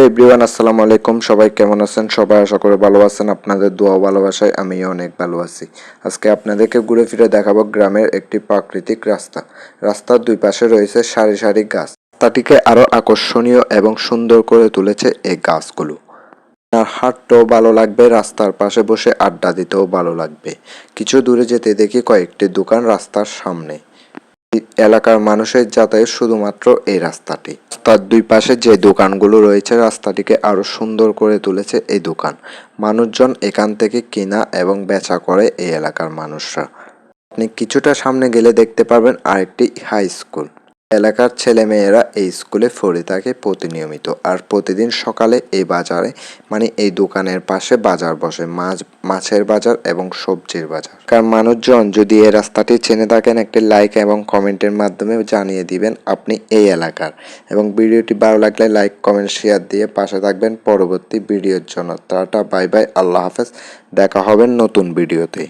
Everyone আসসালামু আলাইকুম। সবাই কেমন আছেন? সবাই আশা করে ভালো আছেন। আপনাদের দোয়া ভালোবাসায় আমিও অনেক ভালো আছি। আজকে আপনাদেরকে ঘুরে ফিরে দেখাবো গ্রামের একটি প্রাকৃতিক রাস্তা। রাস্তার দুই পাশে রয়েছে সারি সারি গাছ। রাস্তাটিকে আরো আকর্ষণীয় এবং সুন্দর করে তুলেছে এই গাছগুলো। আর হাঁটতেও ভালো লাগবে, রাস্তার পাশে বসে আড্ডা দিতেও ভালো লাগবে। কিছু দূরে যেতে দেখি কয়েকটি দোকান রাস্তার সামনে। এলাকার মানুষের যাতায়াত শুধুমাত্র এই রাস্তাটি। রাস্তার দুই পাশে যে দোকানগুলো রয়েছে রাস্তাটিকে আরো সুন্দর করে তুলেছে এই দোকান। মানুষজন এখান থেকে কেনা এবং বেচা করে এই এলাকার মানুষরা। আপনি কিছুটা সামনে গেলে দেখতে পারবেন আরেকটি হাই স্কুল। এলাকার ছেলেমেয়েরা এই স্কুলে পড়ে থাকে প্রতিনিয়মিত। আর প্রতিদিন সকালে এই বাজারে এই দোকানের পাশে বাজার বসে, মাছের বাজার এবং সবজির বাজার। কারণ মানুষজন যদি এই রাস্তাটি চেনে থাকেন একটি লাইক এবং কমেন্টের মাধ্যমে জানিয়ে দিবেন আপনি এই এলাকার। এবং ভিডিওটি ভালো লাগলে লাইক কমেন্ট শেয়ার দিয়ে পাশে থাকবেন পরবর্তী ভিডিওর জন্য। টাটা বাই বাই, আল্লাহ হাফেজ। দেখা হবে নতুন ভিডিওতে।